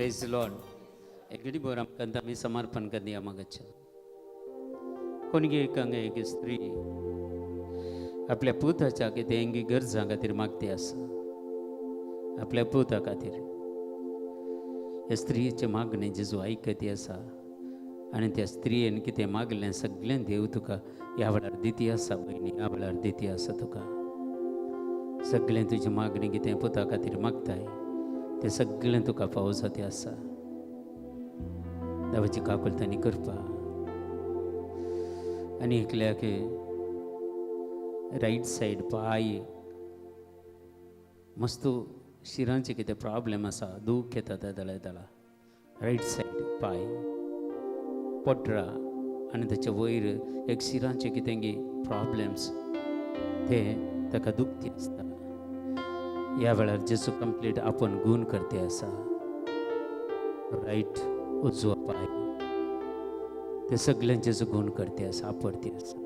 Praise Lord एकड़ी bore आमकां आमी समर्पण करया मागच्या कोणगे एक स्त्री आपल्या पुताच्या कितें गरजां खातीर मागती आसा आपल्या पुता खातीर ह्या स्त्रीचे मागणें जेजू आयकती आसा आनी त्या स्त्रीयेन कितें मागलें सगळें देव तुका ह्या वेळार दिती आसा भयणी ह्या वेळार दिती आसा तुका सगळें तुजें मागणें कितें पुता खातीर मागताय तें सगळें तुका फावो जाता आसा देवाची काकुलतानी करपा आनी एकल्याक रायट सायड पाय मस्त शिरांचे कितें प्रॉब्लेम आसा दूख येता जाल्यार रायट सायड पाय पोटरा आनी ताचे वयर एक शिरांचे कितें प्रॉब्लेम्स ते ताका दुखती आसता ह्या वेळार जेजू कंप्लीट आपण गूण करते आसा रायट उजवा पाय ते सगळें जेजू गूण करते आसा आपडती आसा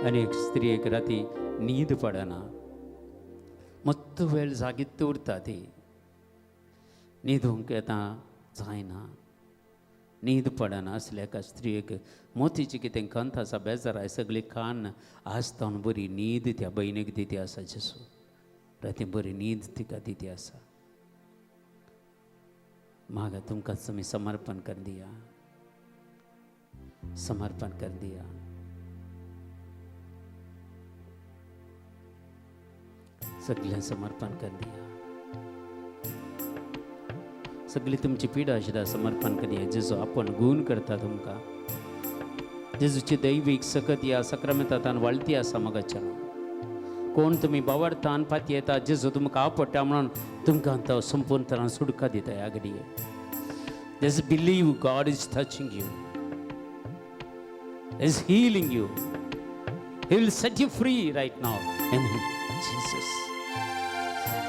आनी एक स्त्री एक राती न्हीद पडना मत्त वेळ जागीत उरता ती न्हिदूंक येता जायना न्हीद पडना असल्या एका स्त्रीक मोतीची कितें कंत आसा बेजाराय सगळी कान आसता बरी न्हीद त्या भयणीक दिती आसा जेजू राती बरी न्हीद तिका दिती आसा म्हाका तुमकां आमी समर्पण कर दिया समर्पण कर दिया सगळें समर्पण कर दिया सगळी तुमची पिडा आशिल्ल्या समर्पण करूया जेजू आपण गूण करता तुमकां जेजूची दैवीक सकत ह्या सक्रामेंतान वाळती आसा मगाच्या कोण तुमी बावडतान पाती येता जेजू तुमकां आपडटा म्हणून तुमकां तो संपूर्ण तरान सुडका दिता ह्या घडये just believe God is touching you is healing you he will set you free right now in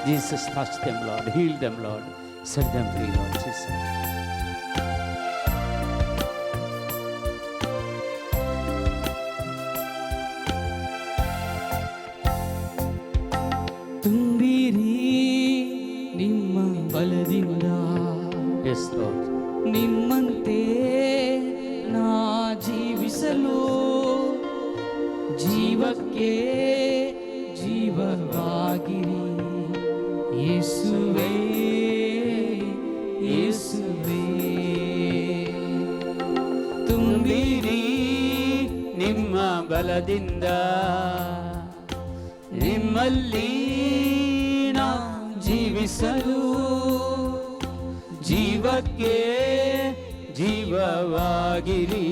Jesus touch them Lord heal them Lord set them free Lord Jesus ತುಂಬಿರಿ ನಿಮ್ಮ ಬಲದಿಂದ yes Lord ನಿಮ್ಮಂತೆ ನಾ ಜೀವಿಸಲು ಜೀವಕ್ಕೆ ಜೀವವಾಗಿರಿ ಯೇಸುವೇ ತುಂಬಿರಿ ನಿಮ್ಮ ಬಲದಿಂದ ನಿಮ್ಮಲ್ಲಿ ನಾ ಜೀವಿಸಲು ಜೀವಕ್ಕೆ ಜೀವವಾಗಿರಿ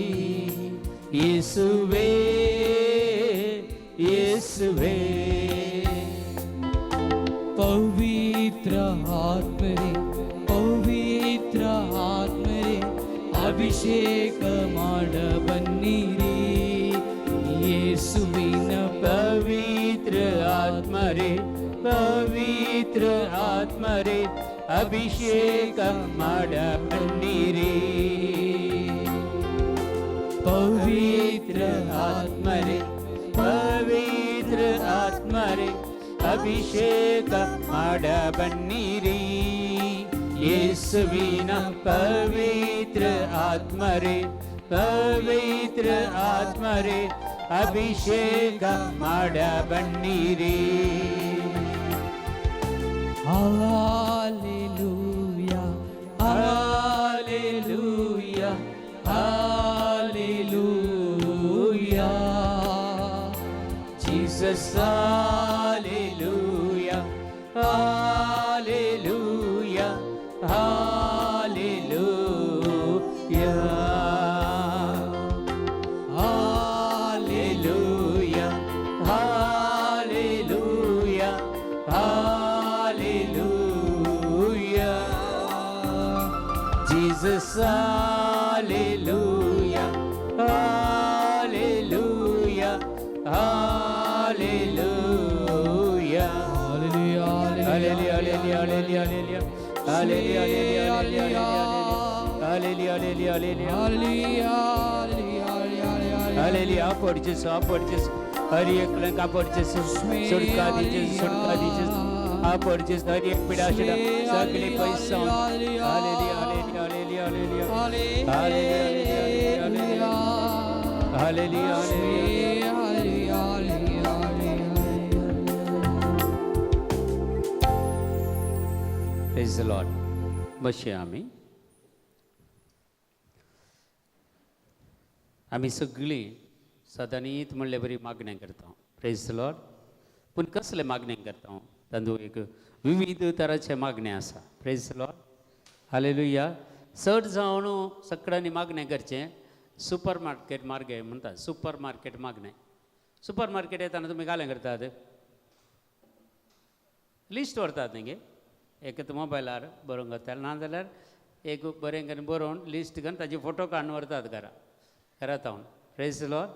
ಯೇಸುವೇ ಯೇಸುವೇ ಪವಿತ್ರ ಆತ್ಮರೇ ಪವಿತ್ರ ಆತ್ಮರೇ ಅಭಿಷೇಕ ಮಾಡ ಬನ್ನಿರಿ ಯೇಸುವಿನ पवित्र आत्मरे पवित्र आत्मरे अभिषेक माड बन्निरी पवित्र आत्मरे पवित्र आत्मरे अभिषेक माड बन्निरी ಯೇಸುವಿನ ಪವಿತ್ರ ಆತ್ಮರೇ ಪವಿತ್ರ ಆತ್ಮರೇ ಅಭಿಷೇಕ ಮಾಡ ಬನ್ನಿರಿ Hallelujah Hallelujah Hallelujah Jesus Hallelujah Hallelujah Hallelujah Hallelujah Hallelujah Hallelujah Jesus Hallelujah Hallelujah Hallelujah Hallelujah Hallelujah Hallelujah Hallelujah purchase hurry eklan ka purchase sudka dije पडची सारी एक पिढा आशिला सगळी पैसा hallelujah hallelujah hallelujah hallelujah hallelujah hallelujah praise the lord. बसूया आम्ही सगळी सदांनीच म्हणले बरी मागण्या करता. Praise the lord. पूण कसले मागणे करता तांदूळ एक विविध तरांचे मागणे आसा. Praise the lord. हालेलुया. चड जावन सगळ्यांनी मागणे करचे सुपर मार्केट मार्गे म्हणटात. सुपर मार्केट मागणे. सुपर मार्केट येताना तुमी कालें करतात लिस्ट व्हरतात न्ही गे. एक मोबायलार बरोवन घालता नाजाल्यार एक बरें करून बरोवन लिस्ट करून ताजे फोटो काडून व्हरतात घरांत हांव. Praise the Lord.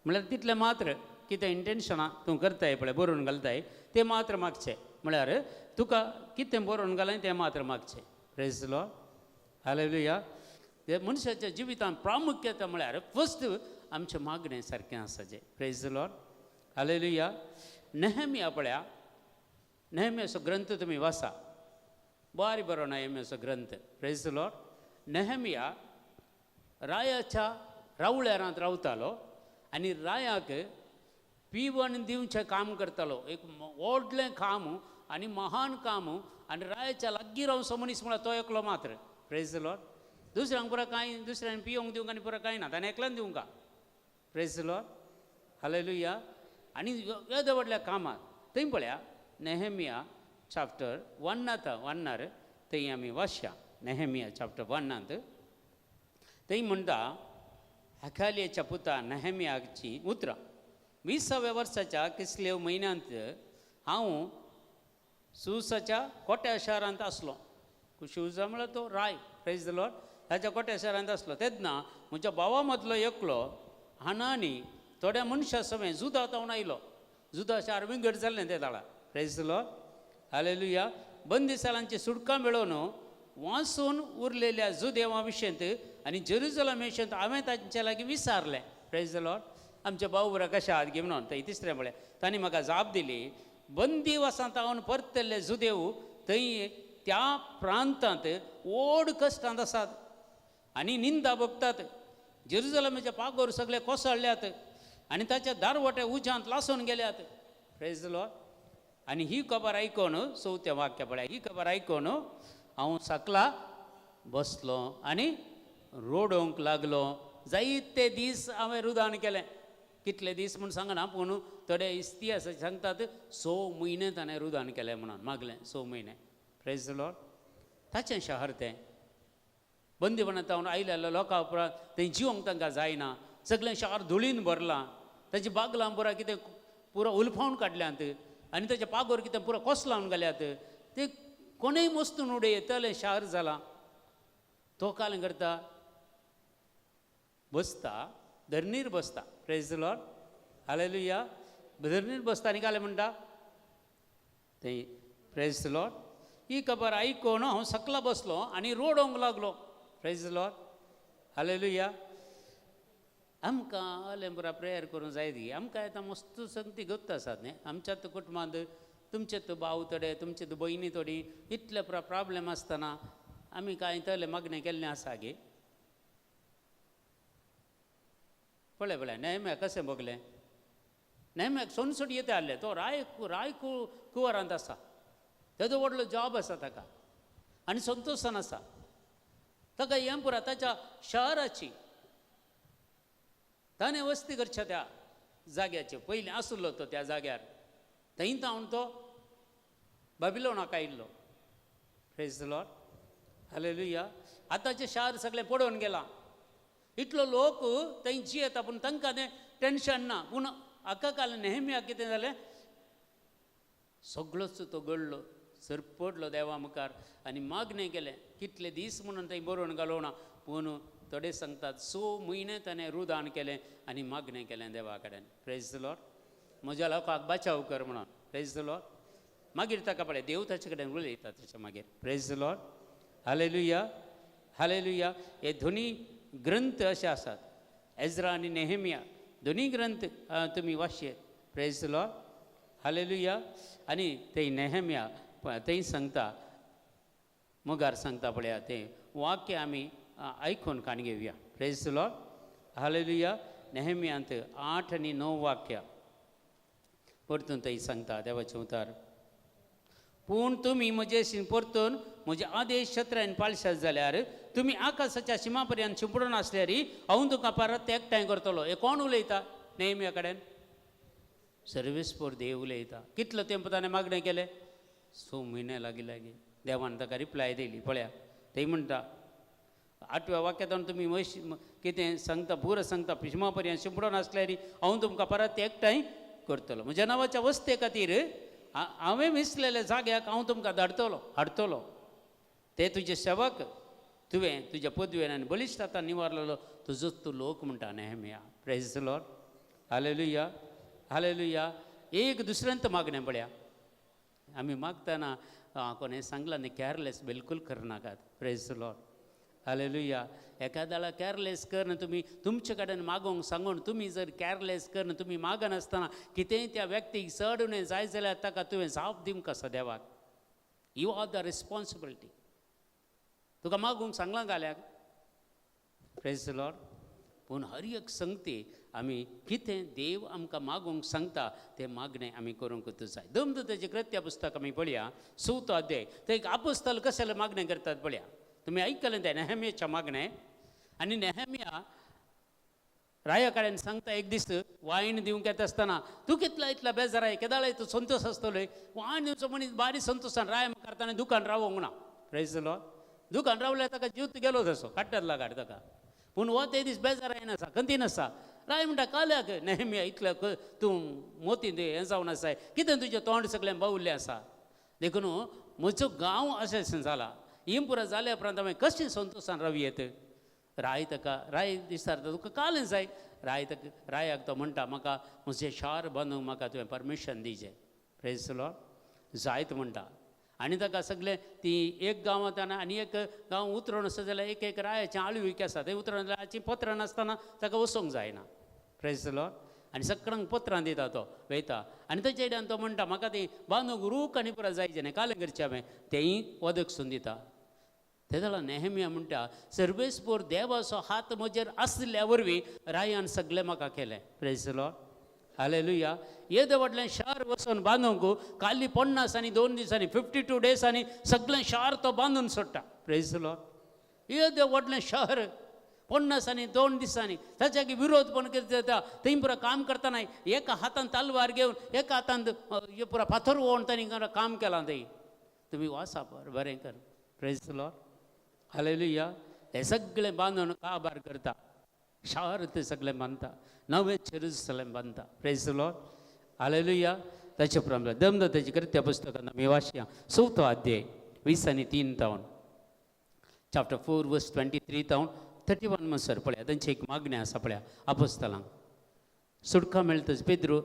म्हळ्यार तितलें मात्र कितें इंटेन्शनां तूं करताय पळय बरोवन घालताय तें मात्र मागचें. म्हळ्यार तुका कितें बरोवन घालाय तें मात्र मागचें. Praise the lord. हालेलुया. मनशाच्या जिवितांत प्रामुख्यता म्हळ्यार फस्ट आमचें मागणें सारकें आसाचें. Praise the lord. Hallelujah. Nehemiah पळया. नेहमियाचो ग्रंथ तुमी वाचा. बारी बरो नेहमियाचो ग्रंथ. Praise the lord. नेहमिया रायाच्या रावळ्यारांत रावतालो आनी रायाक पिवण दिवचें काम करतालो. एक व्हडलें काम आनी महान काम आनी रायाच्या लागीं रावचो मनीस म्हळ्यार तो एकलो मात्र. Praise the Lord. दुसऱ्यांक पुरो कांय दुसऱ्यांक पिवंक दिवंक आनी पुरो कांय ना. ताणें एकल्यान दिवंक. Praise the lord. हालेलुया. आनी येद्या व्हडल्या कामाक थंय पळया नेहमिया चॅप्टर 1 थंय आमी वाचया. नेहमिया चॅप्टर 1 थंय म्हणटा हखालियाच्या पुता नेहमियाची उतरां. 20व्या वर्साच्या किसलेव म्हयन्यांत हांव सुसाच्या कोट्या शारांत आसलो. शुजा म्हळ्यार तो राय. Praise the Lord. ताच्या कोट्या शारांत आसलो. तेन्ना म्हज्या भावा मदलो एकलो हानानी थोड्या मनशां समेत जुदा तावन आयलो. जुदा शार विंगड जाल्लें ते दाळा. Praise the lord. हालेलुया. बंदिसालांची सुटका मेळोवन वाचून उरलेल्या जुदेवां विशयंत आनी जेरुजलम विशयंत हांवें तांचे लागीं विचारलें. Praise the Lord. आमचे भाऊ बरा कशा आहात गे म्हणून. थंय तिसरें म्हळ्यार तांणी म्हाका जाप दिली बंदिवासांत हांव परतल्ले जुदेव थंय त्या प्रांतांत व्हड कश्टांत आसात आनी निंदा भोगतात. जेरुजलमाचे पागोर सगळे कोसळ्ळ्यात आनी ताचे दारवटे उज्यांत लासून गेल्यात. Praise the Lord. आनी ही खबर आयकून 4थें वाक्य पळय. ही खबर आयकून हांव सकला बसलो आनी रोडोंक लागलो. जायते दीस हांवें रुदान केलें. कितले दीस म्हूण सांगना पूण थोडे इस्ती आसा सांगतात 6 म्हयने ताणें रुदान केलें म्हणून मागलें 6 म्हयने. Praise the Lord. ताचें शहर तें बंदिवनांत हांव आयलेलो लोकां उपरांत थंय जिवंक तांकां जायना. सगळें शहर धुळीन भरलां. ताची बागलां पुरो कितें पुरो उलफावन काडल्यांत आनी ताचे पागोर कितें पुरो कोस लावन घाल्यात. ते कोणूय मस्तून उडय येतलें शहर जालां. तो कालें करता बसता धरणीर बसता. Praise the lord. हालेलुया. धरणीर बसता आनी कालें म्हणटा थंय. Praise the Lord. ही खबर आयकून हांव सकला बसलो आनी रोडोंक लागलो. Praise the lord. हालेलुया. आमकां आलें बरा प्रेयर करूं जाय दी. आमकां आतां मस्त संगती गत आसात न्ही. आमच्यात कुटुंबांत तुमचेत भाव थोडे तुमचेत भयणी थोडी इतले प्रॉब्लेम आसतना आमी कांय तले मागणें केल्लें आसा गे. पळय पळय नेहम्याक कशें बगलें. नेहम्याक सोनसोड येते हाडले. तो राय कुंवरांत आसा. तेजो व्हडलो जॉब आसा ताका आनी संतोशान आसा. ताका हें पुरा ताच्या शहराची ताणें वस्ती करच्या त्या जाग्याचेर पयलीं आसलो तो त्या जाग्यार. थंय तावन तो बाबिलोनाक आयिल्लो. Praise the lord. हालेलुया. आतांचें शार सगळें पडोवन गेलां. इतलो लोक थंय जियेता पूण तांकां तें टेन्शन ना. पूण हाका काल नेहमियाक कितें जालें सगळोच तो घडलो सरपडलो देवा मुखार आनी मागणें केलें. कितले दीस म्हणून थंय बरोवन घालोवना पूण थोडे सांगतात 6 म्हयने ताणें रुदान केलें आनी मागणें केलें देवा कडेन. Praise the Lord. म्हज्या लोकांक बचाव कर म्हणून. Praise the Lord. मागीर ताका पळय देव ताचे कडेन उलयता ताच्या मागीर. Praise the lord. Hallelujah. Hallelujah. हे दोनी ग्रंथ अशे आसात. एज्रा आनी नेहमिया दोनी ग्रंथ तुमी वाचयेत. Praise the lord. हालेलुया. आणि ते नेहम्या तेही सांगता मुगार सांगता पळया ते वाक्य आम्ही ऐकून कान घेऊया. Praise the lord. हालेलुया. नेहम्यांत 8 आणि 9 वाक्य परतून तेही सांगता देवाचे उतार. पूण तुमी म्हजेशी परतून म्हजे आदेश छत्रायन पाळशात जाल्यार तुमी आकाशाच्या शिमा पर्यंत शिंपडून आसल्यार हांव तुका परत एकठांय करतलो. हे कोण उलयता? नेहम्या कडेन सर्वेस्पोर देव उलयता. कितलो तेंप ताणें मागणें केलें? 6 म्हयने लागीं देवान ताका रिप्लाय दिली. पळया ते म्हणटा 8व्या वाक्यांत तुमी कितें सांगता पुरो सांगता शिमा पर्यंत शिंपडून आसल्यार हांव तुमकां परत एकठांय करतलो. म्हज्या नांवाच्या वस्ते खातीर हांवें विसलेल्या जाग्याक हांव तुमकां धाडटलो हाडटलो. ते तुजे सेवक तुवें तुज्या पदवेन आनी बलिश्टांता निवारलेलो तुजोच तूं लोक म्हणटा Nehemiah. Praise the lord. Hallelujah. Hallelujah. एक दुसऱ्यांत मागणें पळया. आमी मागतना कोणें सांगलां न्ही केअरलेस बिलकूल करनाकात. Praise the lord. हालेलुया. एखाद्याला केअरलेस करन तुमी तुमचे कडेन मागोंक सांगून तुमी जर केअरलेस करन तुमी मागनासतना कितेंय त्या व्यक्तीक चड उणें जाय जाल्यार ताका तुवें जाप दिवंक कसा देवाक. You are the responsibility. तुका मागूंक सांगलां गाल्याक. Praise the lord. पूण हर एक संगती आमी कितें देव आमकां मागूंक सांगता तें मागणें आमी करूंकूच जाय. देवदूताचें कृत्य पुस्तक आमी पळया 6 अध्याय. थंय एक आपोस्तल कशें मागणें करतात पळया. तुमी आयकलें तें नेहम्याचें मागणें. आनी नेहम्या राया कडेन सांगता एक दीस वायन दिवंक येता आसतना तूं कितला इतला बेजाराय केदाळय तूं संतोश आसतलो. वायन दिवचो मनीस बारी संतोशान राय करताना दुकान रावोंक ना. Praise the Lord. दुकान रावल्यार ताका जीव गेलो तसो काडटात लागाड ताका. पूण हो ते दीस बेजारायन आसा खंतीन आसा. राय म्हणटा काल्याक नेहम्या इतल्या तूं मोतीन हें जावन आसाय कितें तुजें तोंड सगळें बावुल्लें आसा. देखून म्हजो गांव अशें जाला. हिम पुरो जाल्या उपरांत हांवें कशें संतोशान रावयेत. राय ताका राय विचारता तुका कालें जाय. रायाक तो म्हणटा म्हाका म्हजें शार बांदूंक म्हाका तुवें परमिशन दिजें. Praise the lord. जायत म्हणटा. आनी ताका सगळें ती एक गांवांत आनी एक गांव उतरोन आसा जाल्यार एक रायाचें आळवीक आसा थंय उतरोन रायाचीं पत्रां नासतना ताका वचोंक जायना. Praise the Lord. आनी सगळ्यांक पत्रां दिता तो वयता. आनी तेचे कडेन तो म्हणटा म्हाका ती बांदूंक रूख आनी पुरो जायचें न्ही कालें करचें हांवें तेंय वदकसून दिता. ते जाल्यार नेहम्या म्हणटा सर्वेस्पोर देवाचो हात म्हजेर आसल्या वरवीं रायान सगळें म्हाका केलें. Praise the lord. हालेलुया. येदे व्हडलें शार वचून बांदूंक काली 50 आनी 2 दिसांनी 52 डेसांनी सगळें शार तो बांदून सोडटा. Praise the Lord. येदे व्हडलें शहर 50 आनी 2 दिसांनी ताच्या विरोध पण करता. थंय पुरो काम करतना एका हातान तलवार घेवन एका हातान पुरो फातर वोवन तांणी काम केलां. थंय तुमी वाचा बरें कर. Praise the lord. हालेलुया. हे सगळें बांदून काबार करता. शार ते सगळें बांदता. नवें जेरुसलेम बांदता. Praise the lord. हालेलुया. ताचे प्रमाणे देवदूताचें कृत्य पुस्तकांत आमी वाचया 6 अध्याय 20 आनी 3 तावन चॅप्टर 4 वर्स 23 तावन 31 म्हणसर पळया तांची एक मागणी आसा पळया आपोस्तलांक. सुटका मेळटच पेद्रू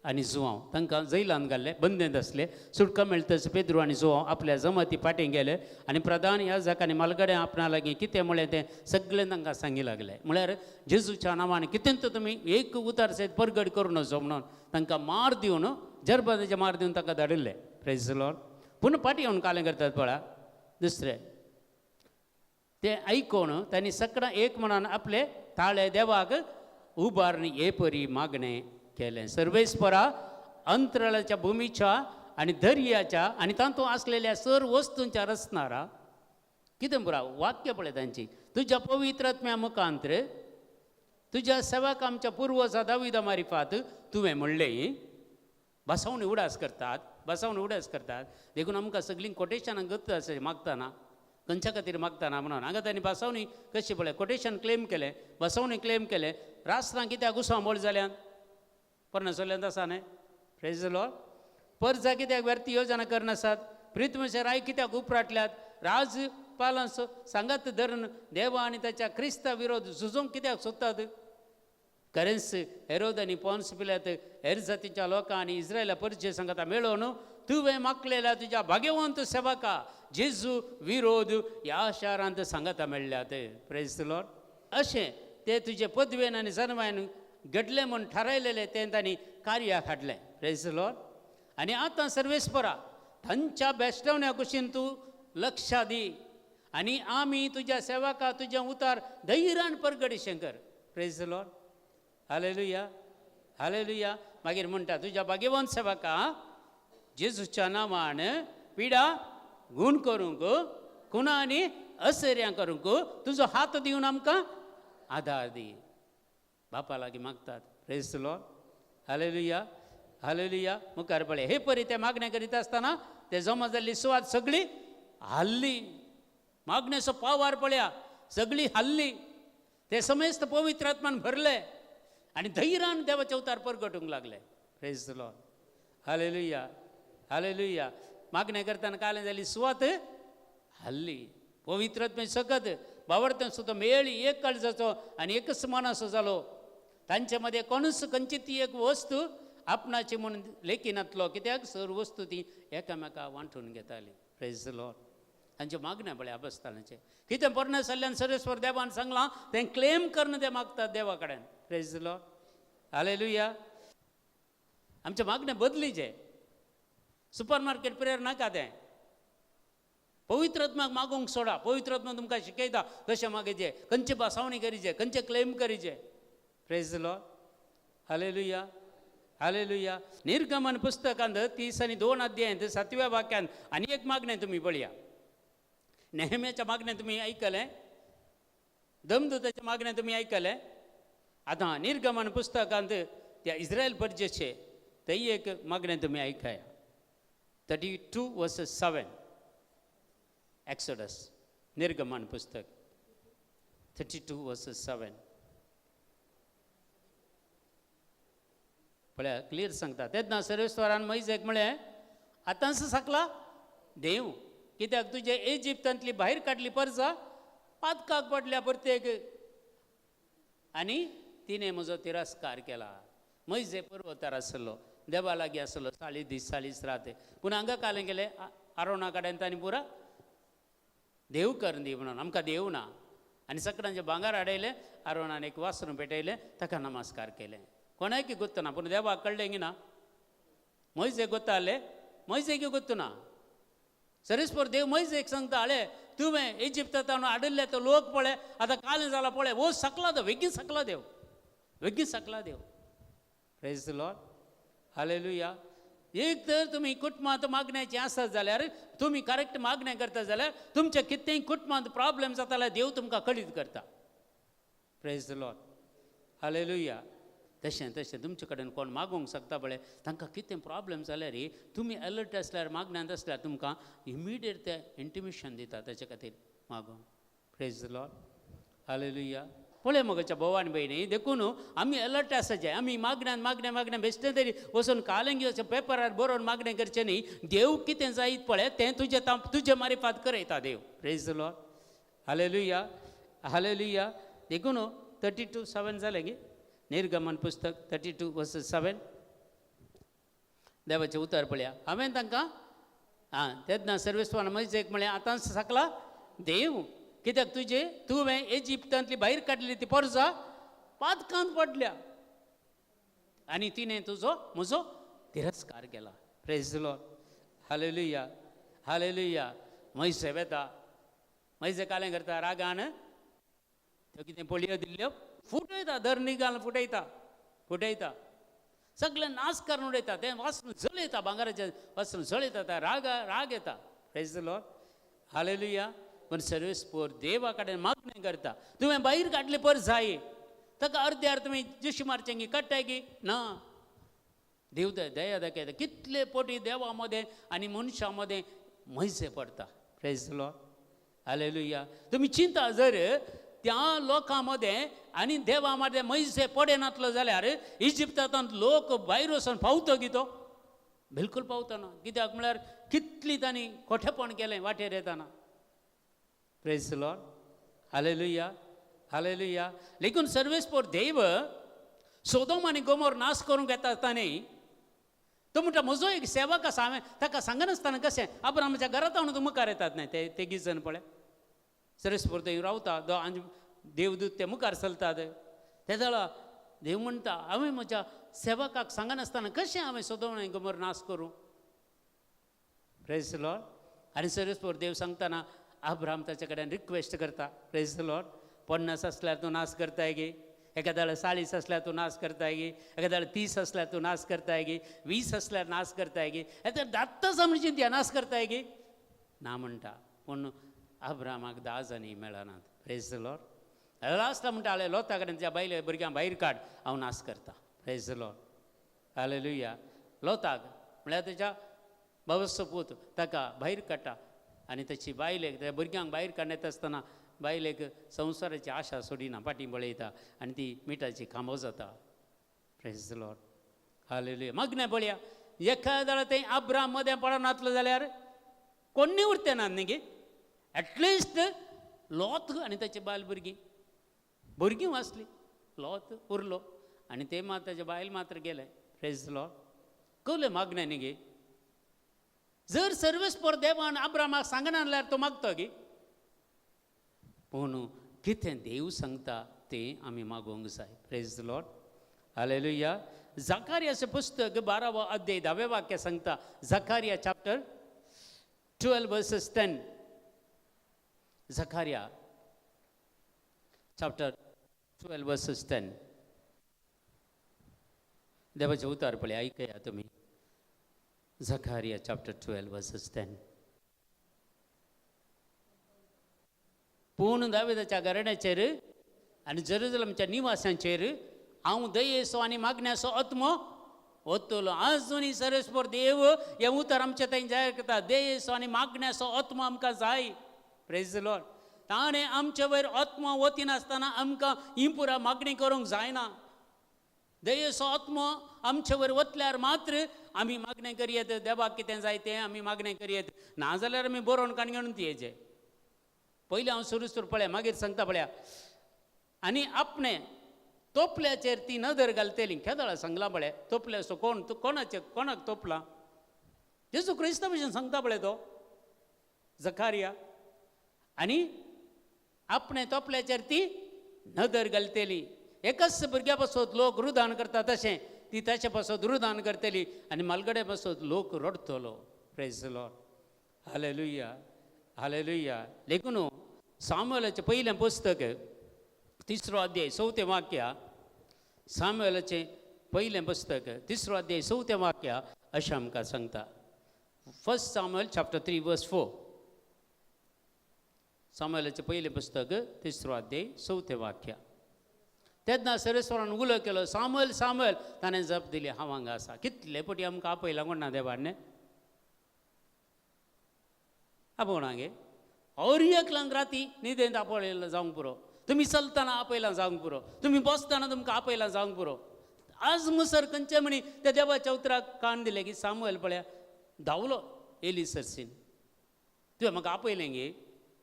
आनी जुवांव तांकां जैलान घाल्ले बंदेंत आसले. सुटका मेळटच पेद्रू आनी जुवांव आपल्या जमाती फाटीं गेले आनी प्रधान याजक आनी मालगडे आपणा लागीं कितें म्हळें तें सगळें तांकां सांगी लागलें. म्हळ्यार जेजूच्या नांवान कितें तुमी एक उतार सयत परगट करूं नजो म्हणून तांकां मार दिवन जरबादाचे मार दिवन तांकां धाडिल्ले. Praise the lord. पूण फाटीं येवन कालें करतात पळय दुसरें ते आयकून तांणी सगळां एक मनान आपले ताळे देवाक उबारणी हे परी मागणें केलें. सर्वेस्परा अंतराळाच्या भुमीच्या आनी दर्याच्या आनी तातूंत आसलेल्या सर वस्तूंच्या रचणारा कितें पुरा वाक्य पळय तांची. तुज्या पवित्रात्म्या मुखांत्र तुज्या सेवक आमच्या पुर्वजा दाविदा मारिफात तुवें म्हणलें बसवून उडास करतात. बसवून उडास करतात. देखून आमकां सगळीं कोटेशनां गत अशें मागतना खंयच्या खातीर मागतना म्हणून हांगा तांणी बसवणी कशी पळय कोटेशन क्लेम केलें बसवणी क्लेम केलें. राष्ट्रां कित्याक घुसोंबळ जाल्यात परनसोल्यांत आसा न्हय. Praise the Lord. परजा कित्याक व्यर्थ योजना करनासात. प्रिथमेचे राय कित्याक उपराटल्यात. राजपालां सांगात धरून देवा आनी ताच्या क्रिस्ता विरोध झुजोवंक कित्याक सोदतात. खरेंच हेरोद आनी पोन्स पिलात हेर जातीच्या लोकां आनी इस्रायला परिचय सांगता मेळोवन तुवें मागलेल्या तुज्या भाग्यवंत सेवका जेजू विरोध ह्या शारांत सांगता मेळ्ळ्यात. Praise the Lord. अशें ते तुजे पदवेन आनी जन्मायन घडलें म्हूण थारायलेलें तें तांणी कार्याक हाडलें. Praise the Lord. आणि आता सर्वेस्परा तांच्या बेश्टवण्या कुशीन तूं लक्ष दी आणि आम्ही तुझ्या सेवका तुझ्या उतार धैर्यान परगडेशें कर. Praise the lord. Hallelujah hallelujah. मागीर म्हणटा तुझ्या भाग्यवान सेवका जेजूच्या नांवान पिडा गूण करूंक कुणा आनी असर्यां करूंक तुजो हात दिवन आमकां आधार दी. बापा लागीं मागतात. Praise the lord. Hallelujah hallelujah. मुखार पळय हे परी ते मागण्या करीत आसतना ते जमा जाल्ली सुवात सगळी हल्ली. मागण्याचो पावार पळया सगळी हल्ली. ते समेस्त पवित्र आत्मान भरले आणि धैर्यान देवाचे उतार परगटूंक लागले. Praise the lord. Hallelujah hallelujah. मागण्या करताना कालें जाली सुवात हल्ली. पवित्र आत्मे सकत बावरत्यां सुद्दां मेळ्ळी एक काळजाचो आनी एकच मन असो जालो. तांचे मध्ये कोणूच खंयची ती एक वस्तू आपणाची म्हणून लेखिनातलो कित्याक सर वस्तू ती एकामेकाक वांटून घेताली. Praise the Lord. तांचे मागण्या पळय अबस्तानाचे कितें परणे जाल्ल्यान सरेस्वर देवान सांगलां तें क्लेम करणं ते मागतात देवा कडेन. Praise the lord. हालेलुया. आमचे मागणे बदलीचे. सुपर मार्केट प्रेयर नाका तें. पवित्र आत्म्याक मागोवंक सोडा. पवित्र आत्मा तुमकां शिकयता कशें मागयचे खंयचे भासावणी करीचे खंयचे क्लेम करीचे. Praise the lord. Hallelujah hallelujah. निर्गमन पुस्तकांत 30 आणि 2 अध्यायांत 7व्या वाक्यान आनी एक मागणें तुमी पळया. नेहम्याच्या मागणें तुमी आयकलें. दमदूताच्या मागणें तुमी आयकलें. आतां निर्गमन पुस्तकांत त्या इस्रायल परजेचे तेही एक मागणें तुमी आयकया. 32:7 एक्सोडस. निर्गमन पुस्तक 32:7 पळया क्लियर सांगता. तेन्ना सर्वेस्वरान मैजेक म्हळें आतांच सांगला देव कित्याक तुजे इजिप्तांतली भायर काडली परजा पातकाक पडल्या प्रत्येक आनी तिणें म्हजो तिरस्कार केला. मैजे पर्वतार आसलो देवा लागीं आसलो 40 दीस 40 रात. पूण हांगा कालें गेलें आरोना कडेन तांणी पुरा देव कर दी म्हणून आमकां देव ना. आनी सकाळचे भांगर हाडयलें. आरोनान एक वासरू पेटयलें ताका नमस्कार केलें. कोणायकी गोत्तू ना पूण देवाक कळ्ळें की ना. मैजे गोत्ताले मैजेक गोत्तू ना. सरेस्पर देव मैजेक सांगता आळे तुवें इजिप्तांत हाडिल्ले तो लोक पळय आतां कालें जालां पळय वो सकला तो बेगीन सकला देव बेगीन सकला देव. Praise the lord. हालेलुया. एक तर तुमी कुटुंबांत मागण्याचें आसत जाल्यार तुमी करेक्ट मागणें करता जाल्यार तुमच्या कितेंय कुटुंबांत प्रॉब्लेम जाता जाल्यार देव तुमकां कळीत करता. Praise the lord. हालेलुया. तशें तशें तुमचे कडेन कोण मागोवंक शकता पळय तांकां कितें प्रॉब्लेम जाल्यार तुमी अलर्ट आसल्यार मागण्यांत आसल्यार तुमकां इमिडिएट तें इंटिमेशन दिता ताचे खातीर मागोवंक. Praise the lord. हालेलुया. पळय मोगाच्या भोवान भयणी देखून आमी अलर्ट आसाचे. आमी मागण्यान मागण्या मागण्या बेश्टें तरी वचून कालें घेवचें पेपरार बरोवन मागणें करचें न्ही. देव कितें जायत पळय तें तुजे मारिफात करयता देव. Praise the lord. Hallelujah hallelujah. देखून 32:7 जालें गे. निर्गमन पुस्तक 32:7 देवाचें उतर पळया. हांवें तांकां तेन्ना सर्वेस्वान मैजेक म्हळें आतांच सांगला देव कित्याक तुवें इजिप्तांतली भायर काडली ती परजा पातकांत पडल्या आनी तिणें म्हजो तिरस्कार केला. Praise the lord. Hallelujah hallelujah. Maize वेता. मैजे कालें करता रागान त्यो कितें पोळयो दिल्ल्यो फुटयता. धरणी घालून फुटयता सगळें नाश करून उडयता. तें वासरून जळयता. भांगराचें वासरून जळयता. राग येता. Praise the lord. हालेलुया. पण सर्वेस्पोर देवा कडेन मागणें करता. तुवें भायर काडली पर जाय ताका अर्द्यार तुमी जुशी मारचें गी काडटाय गी ना. देव दया दाखयता. कितले पोटी देवा मदें आनी मनशा मदें मैजे पडटा. Praise the lord. हालेलुया. तुमी चिंता जर त्या लोकां मदें आनी देवा मदें मैजे पडेनातलो जाल्यार इजिप्तांत लोक भायर वचून पावतो गी तो बिलकूल पावता ना. कित्याक म्हळ्यार कितली तांणी खोटेपण केलें वाटेर येताना. Praise the lord. Hallelujah hallelujah. लेकून सर्वेस्पोर देव सोदोम आनी गोमोर नाश करूंक येता आसतना तो म्हणटा म्हजो एक सेवक आसा हांवें ताका सांगनासतना कशें अब्रामाच्या घरांत हाडून तूं मुखार येतात न्हय ते गी जण पळय. सर्वेस्पोर थंय रावता. देवदूत ते मुखार चलतात. ते जाल्यार देव म्हणटा हांवें म्हज्या सेवकाक सांगनासतना कशें हांवें सोदोम आनी गोमोर नाश करूं. Praise Lord. आणि सर्वस्पोर देव सांगताना अब्राम ताचे कडेन रिक्वेस्ट करता. Praise Lord. 50 असल्यार तूं नाश करताय गे, एखाद्याला 40 असल्यार तूं नाश करताय गे, एखाद्याला 30 असल्यार तूं नाश करताय गे, 20 असल्यार नाश करताय गे, तर 10 समजून त्या नाश करताय गे ना म्हणटा. पूण अब्रामाक 10 जणी मेळनात. Praise Lord. लास्टा म्हणटा हाले लोता कडेन त्या बायले भुरग्यांक भायर काड, हांव नाश करता. Praise lord. हालेलुया. लोताक म्हळ्यार तेच्या भावस्सो पूत ताका भायर काडटा आनी ताची बायलेक त्या भुरग्यांक भायर काडयता आसतना बायलेक संवसाराची आशा सोडिना, फाटीं बळयता आनी ती मिठाची खांबो जाता. Praise lord. हालेलुया. मग्न पळया, एखाद्या तें अब्राम मदें पडनातलो जाल्यार कोणी उरते ना न्ही गे. एटलिस्ट लोत आनी ताची बायल भुरगीं वाचली, लोत उरलो आनी ते मात ताचे बायल मात्र गेले. Praise Lord. कवले मागणे न्ही गे. जर सर्वेस्पोर देवान अब्रामाक सांगना जाल्यार तो मागतो गे. पूण कितें देव सांगता तें आमी मागोवंक जाय. Praise lord. हालेलुया. झकारियाचें पुस्तक 12वो अध्याय 10वें वाक्य सांगता. Zechariah chapter 12 verses 10. Zechariah chapter 12 verses 10. देवाचे उतार पळय, ऐकया तुम्ही. Zechariah chapter 12 verses 10. पूण दाविदाच्या घराण्याचेर आनी जेरुसलेमच्या निवासांचेर हांव दयेचो आनी मागण्याचो आत्मो ओतलो. आजुनी सर्वेस्पोर देव हे उतर आमचे थंय जाहीर करता. दयेचो आनी मागण्याचो आत्मो आमकां जाय. Praise Lord. ताणें आमचे वयर आत्मो वती नासतना आमकां ही पुरा मागणी करूंक जायना. दयेचो आत्मो आमचे वयर वतल्यार मात्र आमी मागणें करयेत. देवाक कितें जाय तें आमी मागणें करयेत. नाजाल्यार आमी बरोवन काण घेवन तियेचे. पयलीं हांव सुरू पळया, मागीर सांगता पळया. आनी आपणे तोपल्याचेर ती नदर घालतली. केदळा सांगला पळय, तोपल्याचो कोण, तूं कोणाक तोपला? जेजू क्रिस्ता भशेन सांगता पळय तो झकारिया. आनी आपणे तोपल्याचेर ती नदर घालतली. एकच भुरग्या पासून लोक रुदान करता तशें ती ताचे पासून रुदान करतली आनी मालगडे पासून लोक रडतलो. Praise lord. हालेलुया. हालेलुया. देखून सामुएलाचें पयलें पुस्तक 3रो अध्याय 4वें वाक्य. सामुएलाचें पयलें पुस्तक 3रो अध्याय 4वें वाक्य अशें आमकां सांगता. 1 सामुएल चॅप्टर 3 वर्स 4. सामुएलाचें पयलें पुस्तक 3रो अध्याय 4वें वाक्य. तेन्ना सर्वेस्वरान उलो केलो, सामुएल सामुएल. ताणें जप दिली, हांव हांगा आसा. कितले पटी आमकां आपयलां कोण ना देवान आपोवना गे. और एकल्यांक राती न्हिदेंत आपयला जावंक पुरो. तुमी चलतना आपयलां जावंक पुरो. तुमी बसतना तुमकां आपयलां जावंक पुरो. आज मुसर खंयचे म्हणी त्या देवाच्या उतराक कान दिले की सामुएल पळया धांवलो एली सरसीन. तुवें म्हाका आपयलें गे.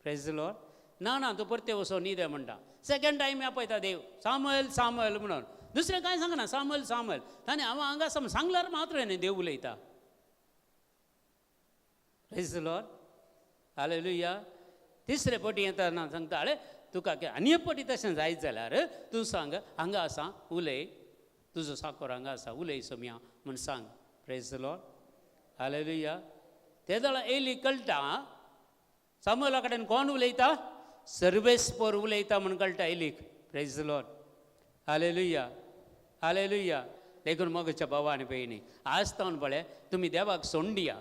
Praise Lord. ना ना तूं परते वचो न्हिदे म्हणटा. सेकंड टायम आपयता देव, सामुएल सामुएल म्हणून. दुसरें कांय सांगना, सामुएल सामुएल. ताणें हांव हांगा सांगल्यार मात्र न्ही देव उलयता. Praise lord. हालेलुया. तिसरे पटी येतना सांगता, अरे तुका आनी एक पटी तशें जायत जाल्यार तूं सांग, हांगा आसा उलय, तुजो साकोर हांगा आसा उलय सोम्या म्हूण सांग. Praise lord. हालेलुया. ते जाल्यार एली कळटा सामुएला कडेन कोण उलयता? सर्वेस्पोर उलयता म्हूण कळटा एलीक. Praise lord. हालेलुया. हालेलुया. देखून मोगच्या भावा आनी भयणी, आज तावन पळय तुमी देवाक सोंडिया.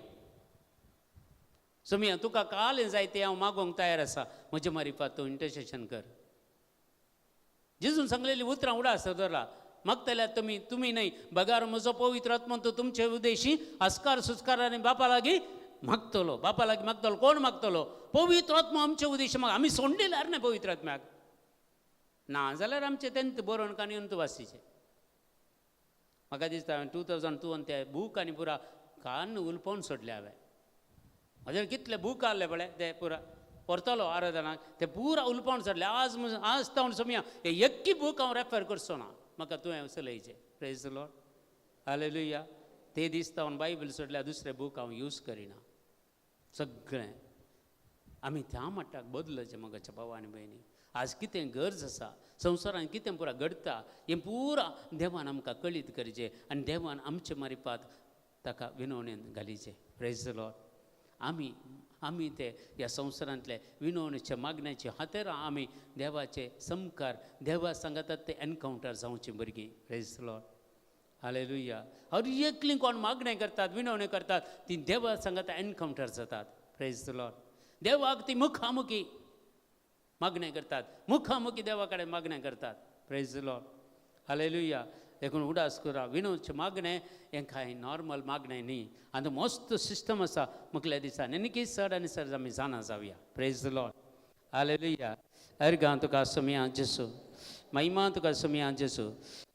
सोमिया तुका काल जाय तें हांव मागोवंक तयार आसा. म्हजे मारिफात तूं इंटरसेशन कर. जेजून सांगलेली उतरां उडास धरला. मागतल्यार तुमी न्हय, बगार म्हजो पवित्र आत्मा तो तुमचे उदेशी आस्कार सुस्कार आनी बापा लागीं मागतलो. बापा लागीं मागतलो. कोण मागतलो? पवित्र आत्मा आमचे उदेशी माग. आमी सोंडिल्यार न्हय पवित्र आत्म्याक. ना जाल्यार आमचें तेंत बरोवन काण येवन तूं वासीचें. म्हाका दिसता 2002 ते बूक आनी पुरा कान उलपोवन सोडले हांवें. म्हजे कितले बूक आहले पळय ते पुरा परतलो आराधनाक ते पुरा उलपोवन सोडले. आज तावन सोमिया हे एक्की बूक हांव रेफर करचो ना. म्हाका तुवें चलयचें. Praise lord. हालेलुया. ते दीस तावन बायबल सोडल्यार दुसरे बूक हांव यूज करिना. सगळें आमी त्या मट्टाक बदलचें मोगाच्या भावा आनी भयणी. आज कितें गरज आसा संवसारान कितें पुरा घडटा हें पुरा देवान आमकां कळीत करचें आनी देवान आमचे मारिफात ताका विनवणेन घालीचें. Praise Lord. आम्ही आम्ही ते या संसारांतले विनवणेचे मागण्याचे हातेर आम्ही देवाचे समकार देवा सांगतात ते एनकाउंटर जावचे भुरगीं प्रेज द लॉर्ड हालेलुया हर एकली कोण मागणे करतात विनवणे करतात ती देवा सांगता एनकाउंटर जातात प्रेज द लॉर्ड देवाक ती मुखामुखी मागणे करतात मुखामुखी देवाकडे मागणे करतात प्रेज द लॉर्ड हालेलुया देखून उडास करा विनोदचे मागणे हें कांय नॉर्मल मागणे न्ही आनी मस्त सिस्टम आसा मुखल्या दिसान आनी चड आनी चड आमी जाणा जावया प्रेज द लॉर्ड हालेलुया अर्गां तुका समिया जेसू महिमा तुका समिया जेसू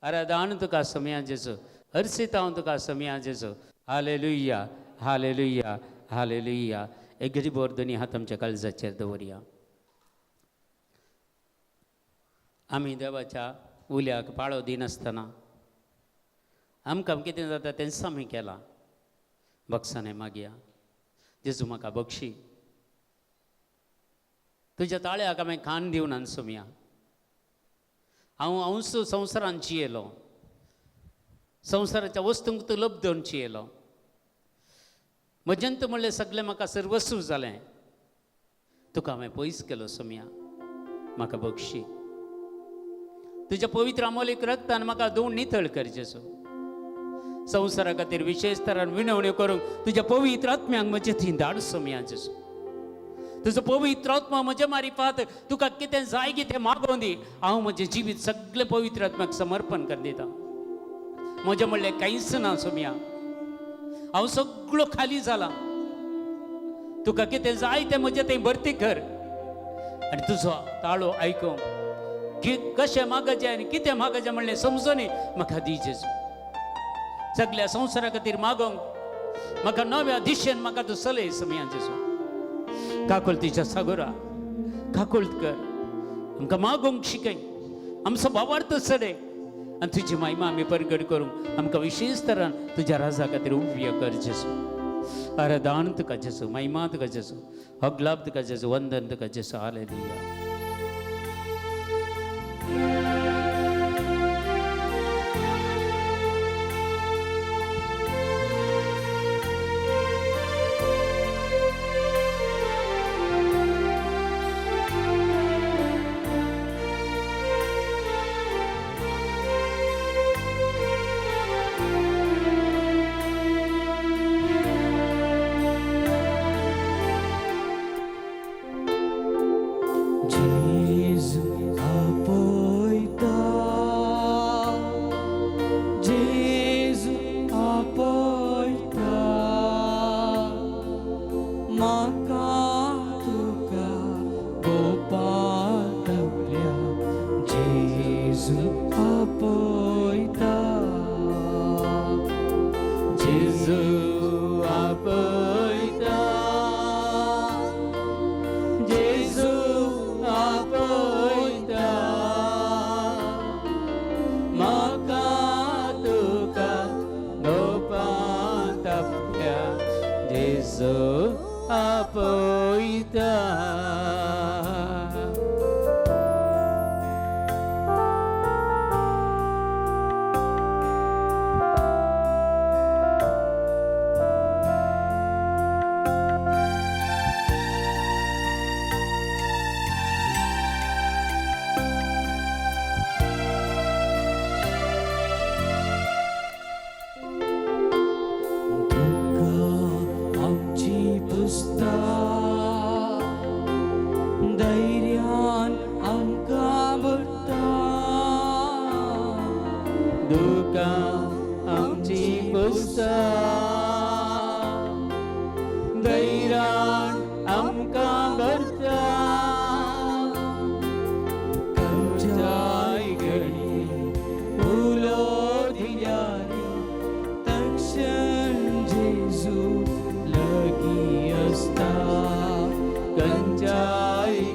आराधना तुका समिया जेसू हर्षिता तुका समिया जेसू हालेलुया हालेलुया हालेलुया एक घडी बोर दोनी हात आमच्या काळजाचेर दवरया आमी देवाच्या उल्याक पाळो दिनासतना आमकां कितें जाता तें सामी केलां बक्षांनी मागया जेजू म्हाका बक्षी तुज्या ताळ्याक हांवें कान दिवन आनी सोमया हांव संवसारांत जियेलो संवसाराच्या वस्तूंक तूं लब्ध देवन जियेलो म्हजेंत म्हणलें सगळें म्हाका सर्वस्व जालें तुका हांवें पयस केलो सोमया म्हाका बक्षी तुज्या पवित्र अमोलीक रक्तान म्हाका धुवन नितळ कर जेजू संवसारा खातीर विशेष तरान विनवण्यो करूंक तुज्या पवित्र आत्म्याक म्हजे थंय धाड सोमया जेजू तुजो पवित्र आत्मा म्हजे मारिफात तुका कितें जाय कितें मागोवन दी हांव म्हजें जिवीत सगळें पवित्र आत्म्याक समर्पण कर दिता म्हजें म्हणलें कांयच ना सोमया हांव सगळो खाली जाला तुका कितें जाय तें म्हजें थंय भरती कर आनी तुजो ताळो आयकूंक की कशें मागचें आनी कितें मागचें म्हणलें समजून म्हाका दी जेजू सगळ्या संवसारा खातीर मागोंक म्हाका नव्या दिशेन म्हाका तूं चलय सोमया जेजू काकुल तिच्या सागोरा काकुल कर आमकां मागोंक शिकय आमचो भावार्थ चडय आनी तुजी महिमा आमी परगट करूंक आमकां विशेष तरान तुज्या राजा खातीर उबें कर जेजू आराधना तुका जेजू महिमा तुका जेजू अग्लाब तुका जेजू वंदन तुका जेजू हालेलुया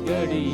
गडी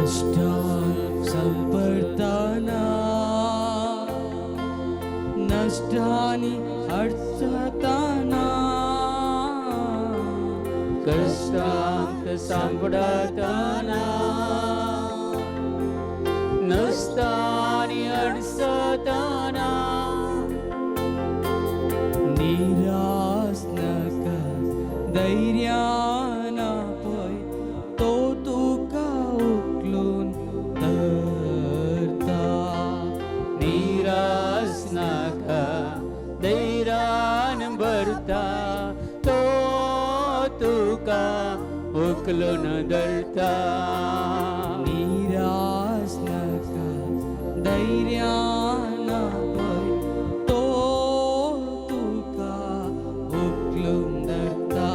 कष्टात सापडताना नष्टाने अडचताना कष्टांत सापडताना नसतानी अडसताना निराश नका धैर्याना पय तो तुका उकलून धरता निराश नाका धैर्यान भरता तो तुका उकलून धरता निराश नका धैर्याना पय तो तुका उकलून धरता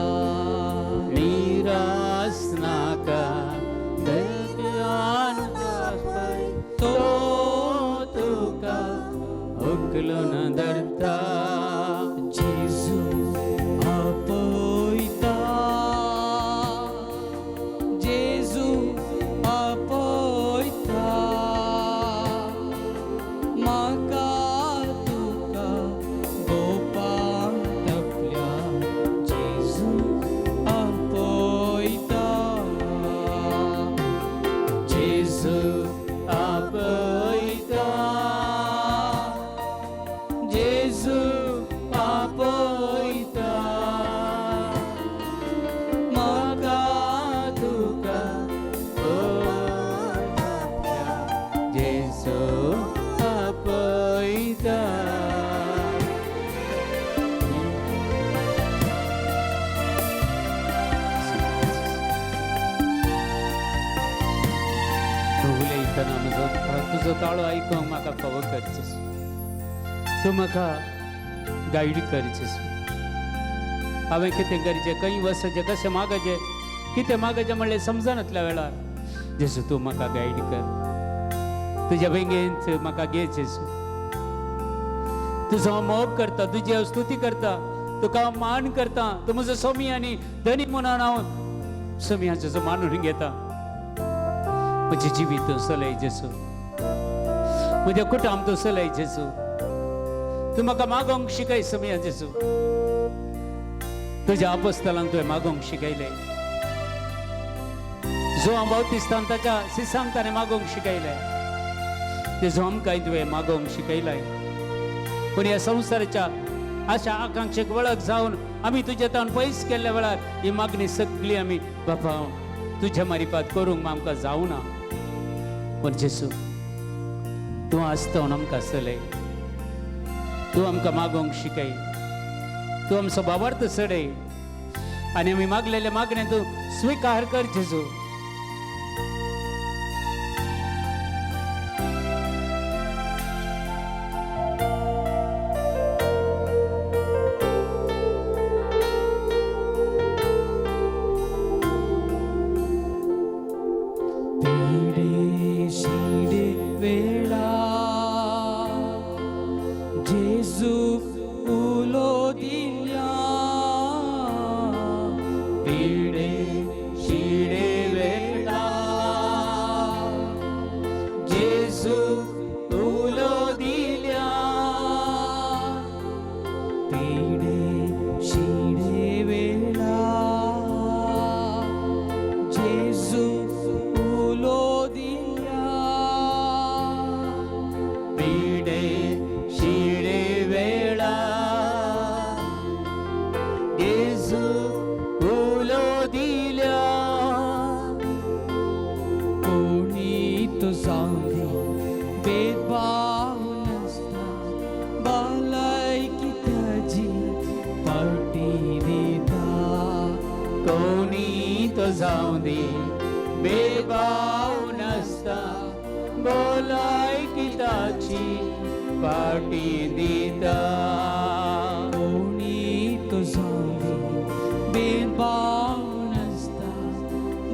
निराश नाका धैर्यान भरता तो तुका उकलून धरता जेजू आपयता जेजू आपयता म्हाका तुका गोपाक तपल्या जेजू आपयता जेजू आपयता जेजू आपयता म्हाका तुका जेजू आपयता तुझो ताळो ऐकूंक म्हाका फावो करचेस तूं म्हाका गायड करचेस हांवें कितें करचें खंय वचचें कशें मागचें कितें मागचें म्हणलें समजनातल्या वेळार जेसू तूं म्हाका गायड कर तुज्या वेंगेंत म्हाका घे जेसू तुजो हांव मोग करता तुजी हांव स्तुती करता तुका हांव मान करता तूं म्हजो सोमी आनी धनी म्हणून हांव सोम्याचो जो मानून घेता म्हजें जिवीत तूं चलय जेसू म्हज्या कुटुंब तूं चलय जेसू तूं म्हाका मागोंक शिकय सोम्या जेसू तुज्या आपोस्तलांक तुवें मागोंक शिकयलें जो हांव बावतिस्तान ताच्या शिसांक ताणें मागोंक शिकयलें तेजो आमकांय तुवें मागोंक शिकयलाय पूण ह्या संवसाराच्या आशा आकांक्षेक वळख जावन आमी तुजे तावन पयस केल्ल्या वेळार ही मागणी सगळी आमी बाबा तुज्या मारिपात करूंक आमकां जावना पण जेसू तूं आसतना आमकां चलय तूं आमकां मागोंक शिकय तूं आमचो बाबार्थ चडय आनी आमी मागलेले मागणे तूं स्विकार कर जेजू पिडे शिडे वेळा जेजू उलो दिल्या पिडे शिडे वेळा जेजू उलो दिल्या पिडे शिडे वेळा जेजू उलो दिल्या पिडे शिडे वेळा जेजू उलो दिल्या कोणी तो सांगे भेदभाव नसता भलायकी ताजी पार्टी दिता कोणी तो जाऊ दे बेभाव नसता भलायकी ताची पाटी दिता कोणी तो सांगे भेदभाव नसता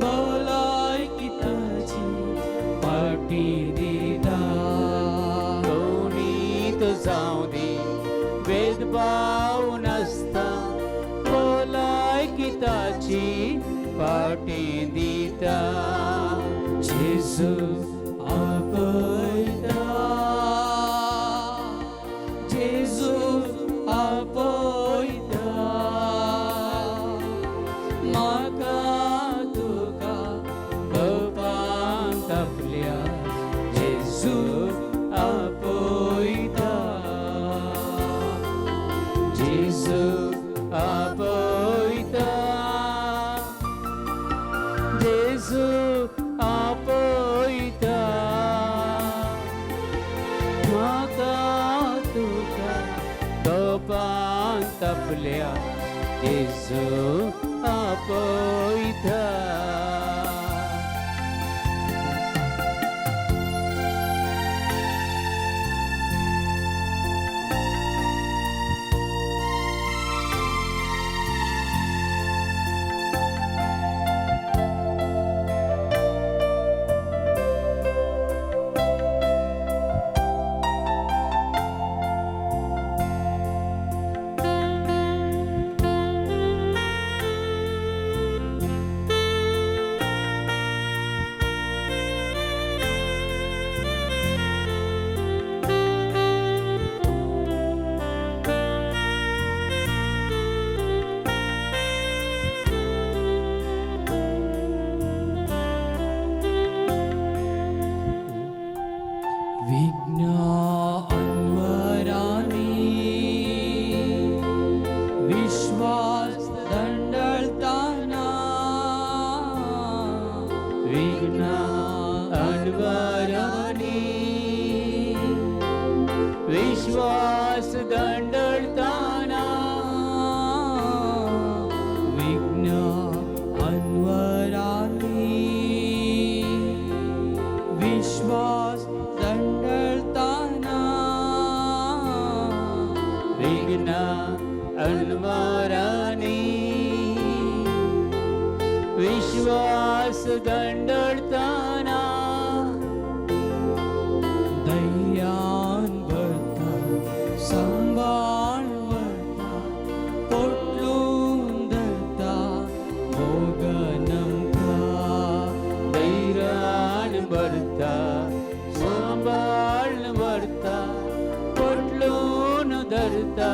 भलायकी ताजी पार्टी दिता कोणी तो जाऊ दे भेदभाव नसता भलायकी ताची पाटी दिता जेजू जेजू आपयता, जेजू आपयता, म्हाका तुका भोवपाक आपल्या जेजू आपयता, जेजू आपयता, जेजू आपयता, म्हाका तुका भोवपाक आपल्या जेजू आपयता. विश्वास दंडळताना, विघ्न अन्वरानी, विश्वास दंडळताना, विघ्न अन्वरानी, विश्वास दंडळताना, विघ्न अन्वरानी, विश्वास दंडळताना, धैर्यान भरता, संभाळ भरता, पोटलून धरता, मोगनमका, धैर्यान भरता, संभाळ भरता, पोटलून धरता,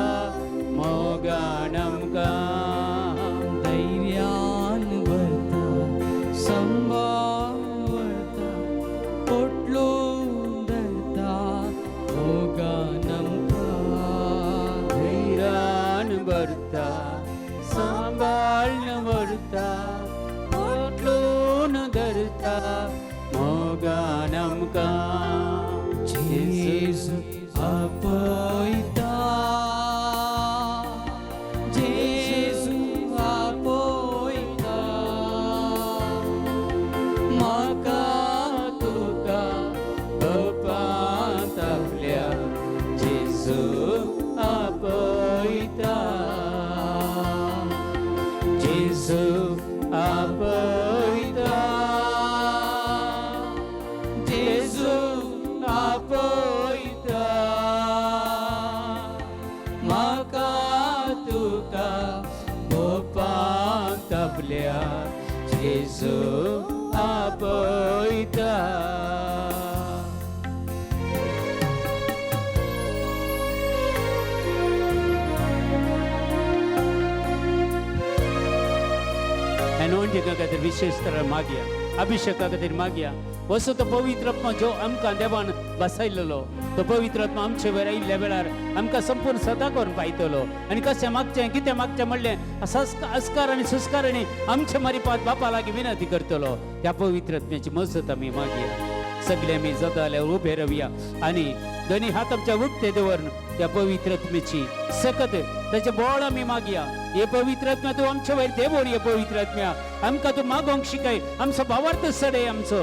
मोगनमका, धैर्यान भरता, संभाळ भरता, पोटलून धरता, मोगनमका, धैर्यान भरता, संभाळ भरता, पोटलून धरता, मोगनमका. जेजू आपयता, जेजू आपयता, म्हाका तुका भोवपाक आपल्या जेजू आपयता, जेजू आपयता, जेजू आपयता, म्हाका तुका भोवपाक आपल्या जेजू आपयता. anointing खातीर विशेष तरेन मागया, अभिषेका खातीर मागया. वसो तो पवित्र आत्मा जो आमकां देवान बसयलेलो, तो पवित्र आत्मा आमचे वयर आयिल्ल्या वेळार आमकां संपूर्ण सदा करून पायतलो. आनी कशें मागचें कितें मागचें म्हणलें अस्कार आनी सुस्कारांनी आमचे मारिपात बापा लागीं विनंती करतलो. त्या पवित्र आत्म्याची मजत आमी मागया. सगळे आमी जाता जाल्यार उबे रावया आनी दोनी हात आमच्या उक्ते दवरून त्या पवित्र आत्म्याची सकत त्याचे बोळ आमी मागया. हे पवित्र आत्म्या तूं आमचे वयर देवोर. हे पवित्र आत्म्या आमकां तूं मागोंक शिकय. आमचो भावार्थ सडय. आमचो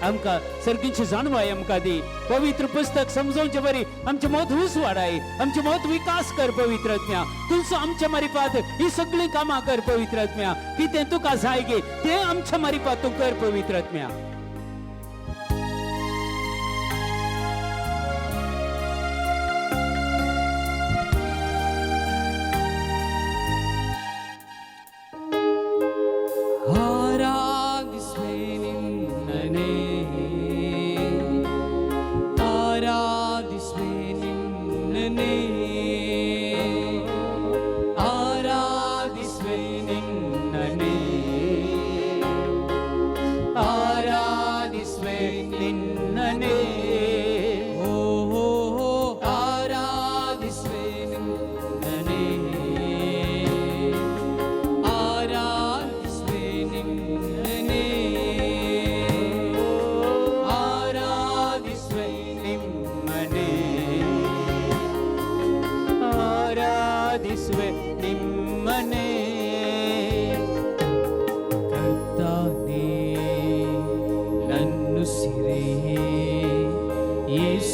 आमकां सर्गीची जाणवाय आमकां दी. पवित्र पुस्तक समजोवचे बरी आमचे मत ऊस वाडाय. आमचे मत विकास कर पवित्र आत्म्या. तुमचो आमच्या मारिपात ही सगळी कामां कर पवित्र आत्म्या. कितें तुका जाय गे तें आमच्या मारिपात तूं कर पवित्र आत्म्या. Harag Svenim Nane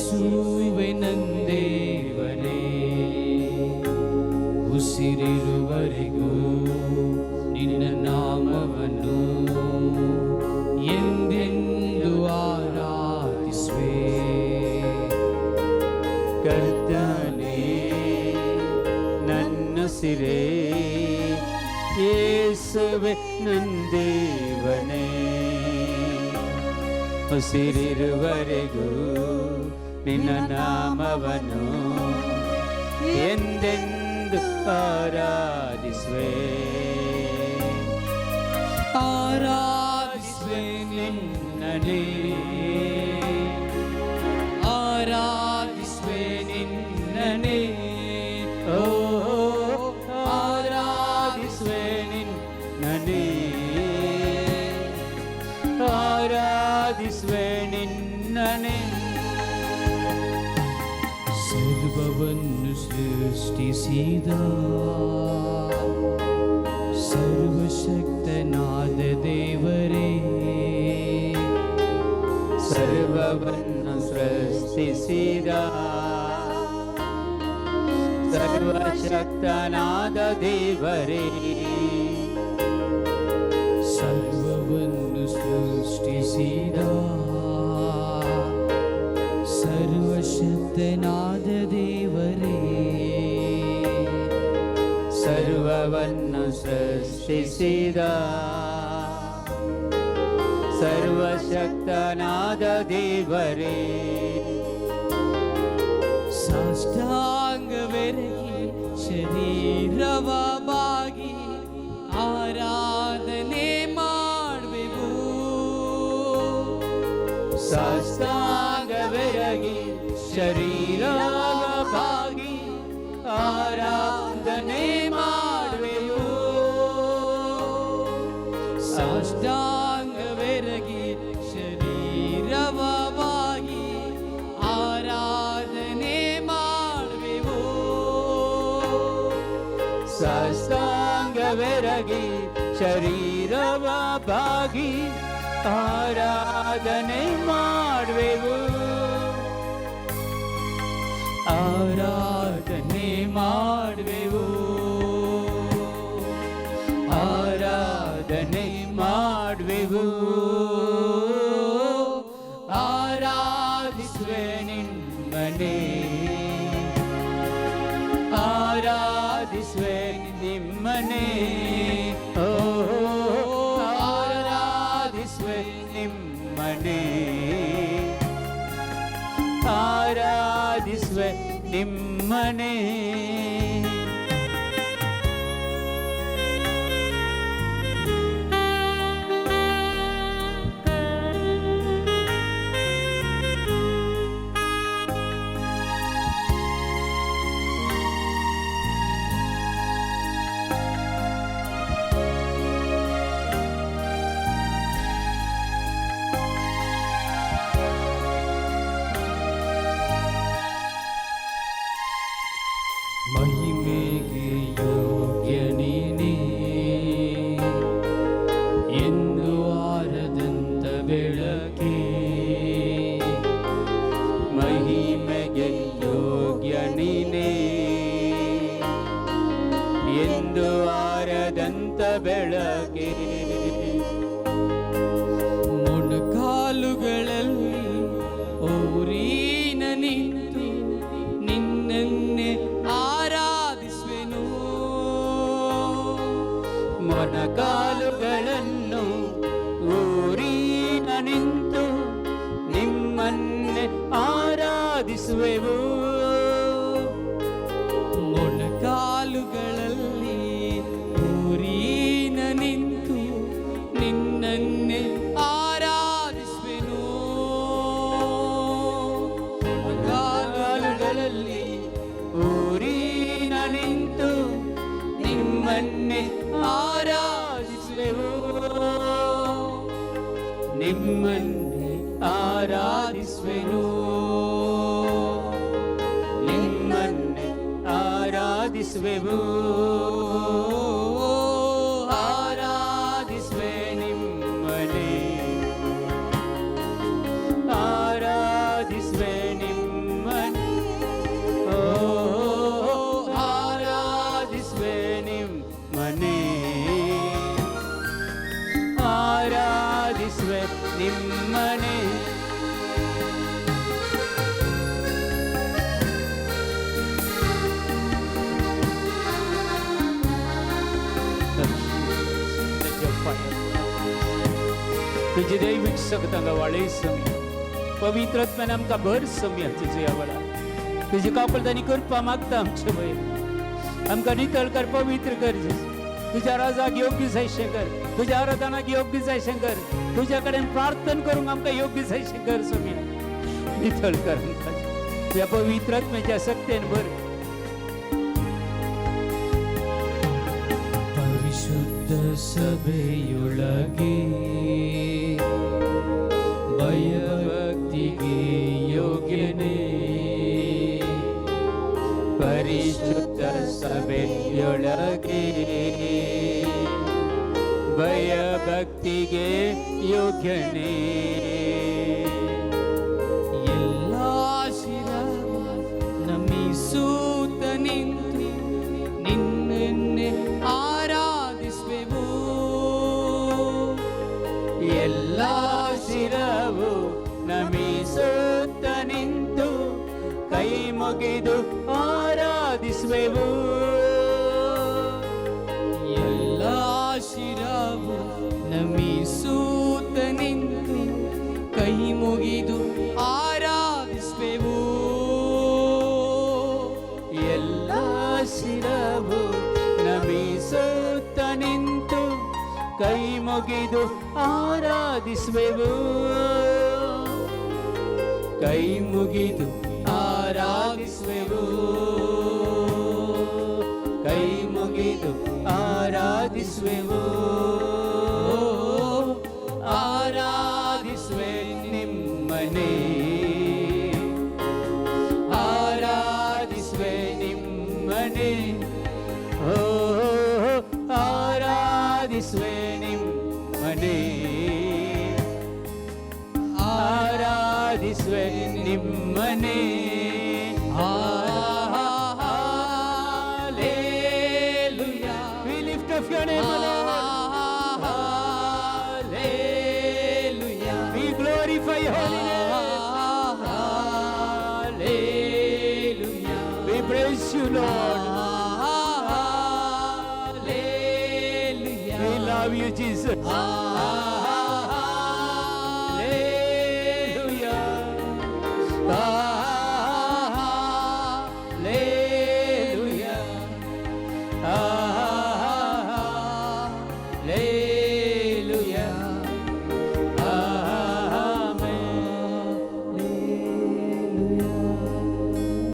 ಯೇಸುವೆ ನಂದೇವನೇ, ಉಸಿರಿರುವರೆಗೂ ನಿನ್ನ ನಾಮವನ್ನು ಎಂದೆಂದು ಆರಾಧಿಸುವೆ. ಕರ್ತನೇ ನನ್ನುಸಿರೇ, ಯೇಸುವೆ ನಂದೇವನೇ, ಉಸಿರಿರುವರೆಗೂ ನಿನ್ನ ನಾಮವನ್ನು ಎಂದೆಂದು ಆರಾಧಿಸುವೆ. ಆರಾಧಿಸುವೆ ನಿನ್ನನೇ, ಆರಾಧಿಸುವೆ ನಿನ್ನನೇ, ಓ ಆರಾಧಿಸುವೆ ನಿನ್ನನೇ, ಆರಾಧಿಸುವೆ ನಿನ್ನನೇ. ಸರ್ವವನ್ನು ಸೃಷ್ಟಿಸಿದ ಸರ್ವಶಕ್ತನಾದ ದೇವರೇ, ಸರ್ವವನ್ನು ಸೃಷ್ಟಿಸಿದ ಸರ್ವಶಕ್ತನಾದ ದೇವರೇ, ಸರ್ವವನ್ನು ಸೃಷ್ಟಿಸಿದ ಸರ್ವಶಕ್ತನಾದ ದೇವರೇ, ಸರ್ವವನ್ನು ಸೃಷ್ಟಿಸಿದ ಸರ್ವಶಕ್ತನಾದ ದೇವರೇ, ಸಾಷ್ಟಾಂಗವೆರಗಿ ಶರೀರವ ಬಾಗಿ ಆರಾಧನೆ ಮಾಡುವೆವು. ಸಾಷ್ಟಾಂಗವೆರಗಿ ಶರೀರವಾಗಿ ಆರಾಧನೆ ಮಾಡುವೆವು. ಸಾಷ್ಟಾಂಗವೆರಗಿ ಶರೀರವ ಬಾಗಿ ಆರಾಧನೆ ಮಾಡುವೆವು. ಸಾಷ್ಟಾಂಗವೆರಗಿ ಶರೀರವ ಬಾಗಿ ಆರಾಧನೆ ಮಾಡುವೆವು. ಆರಾಧನೆ ಮಾಡುವೆವು, ಆರಾಧನೆ ಮಾಡುವೆವು. ಆರಾಧಿಸುವೆ ನಿಮ್ಮನೆ, ಆರಾಧಿಸುವೆ ನಿಮ್ಮನೆ, ಓ ಆರಾಧಿಸುವೆ ನಿಮ್ಮನೆ, ಆರಾಧಿಸುವೆ ನಿಮ್ಮನೆ. ಮಹಿಮೆಗೆ ಯೋಗ್ಯ ನೀನೇ, ಎಂದು ಆರದಂತ ಬೆಳಕೆ. ಮಹಿಮೆಗೆ ಯೋಗ್ಯ ನೀನೇ, ಎಂದು ಆರದಂತ ಬೆಳಕೆ. ಮೊಣಕಾಲುಗಳಲ್ಲಿ ಊರಿನ ನಿಂತು ನಿನ್ನನ್ನೇ ಆರಾಧಿಸುವೆನು. ಮೊಣಕಾಲುಗಳನ್ನು ಊರಿನ ನಿಂತು ನಿಮ್ಮನ್ನೇ ಆರಾಧಿಸುವೆವು. ಮೊಣಕಾಲುಗಳಲ್ಲಿ ಊರಿನ ನಿಂತು ನಿನ್ನನ್ನೇ ಆರಾಧಿಸುವೆನು. ಮೊಣಕಾಲುಗಳಲ್ಲಿ ಊರಿನ ನಿಂತು ನಿಮ್ಮನ್ನೇ ಆರಾಧಿಸುವೆವು. ನಿಮ್ಮನ್ನೇ ಆರಾಧಿಸುವೆನು, ನಿಮ್ಮನ್ನೇ ಆರಾಧಿಸುವೆವು. ಆರಾಧಿಸುವೆ ನಿಮ್ಮನ್ನೇ, ಆರಾಧಿಸುವೆ ನಿಮ್ಮ ನಿಮ್ಮನೆ तुझी दैविक सकतांगा वाळे समय पवित्र आत्म्यान आमकां भर समय तुझे आवडा तुझी कापलदानी करपा मागता आमचे वय आमकां नितळ कर पवित्र कर तुझ्या राजाक योग्य जायशें कर तुझ्या आराधनाक योग्य जायशें कर तुझ्या कडेन प्रार्थना करूंक आमकां योग्य जायशें कर समय नितळ कर आमकां तुझ्या पवित्र आत्म्याच्या शक्तीन भर ಪರಿಶುದ್ಧ ಸಭೆಯೊಳಗೆ ಭಯಭಕ್ತಿಗೆ ಯೋಗ್ಯನೇ ಪರಿಶುದ್ಧ ಸಭೆಯೊಳಗೆ ಭಯ ಭಕ್ತಿಗೆ ಯೋಗ್ಯನೇ ಎಲ್ಲ ಶಿರ ನಮಿಸೂತ ನಿಂತು ನಿನ್ನನ್ನೇ ಆರಾಧಿಸುವೆವು ಎಲ್ಲ ಶಿರವು ನಮಿಸುತ್ತ ನಿಂತು ಕೈ ಮುಗಿದು ಆರಾಧಿಸುವೆವು ಎಲ್ಲ ಶಿರವು ನಮಿಸೂತ ನಿಂತು ಕೈ ಮುಗಿದು ಆರಾಧಿಸುವೆವು ಎಲ್ಲ ಶಿರವು ನಮಿಸುತ್ತ ನಿಂತು ಕೈ ಮುಗಿದು ಆರಾಧಿಸುವೆವು ಕೈ ಮುಗಿದು ಆರಾಧಿಸುವೆವು ಕೈ ಮುಗಿದು ಆರಾಧಿಸುವೆವು ಆರಾಧಿಸುವೆ ನಿಮ್ಮನೆ ಆರಾಧಿಸುವೆ ನಿಮ್ಮನೆ ಓ ಆರಾಧಿಸುವೆ ನಿಮ್ಮನೆ ಆರಾಧಿಸುವೆ ನಿಮ್ಮನೆ Hallelujah. We lift up your name, Lord. Hallelujah. We glorify your holy name. Hallelujah. We praise you, Lord. Hallelujah. We love you, Jesus. Hallelujah. Hallelujah. Hallelujah. Amen.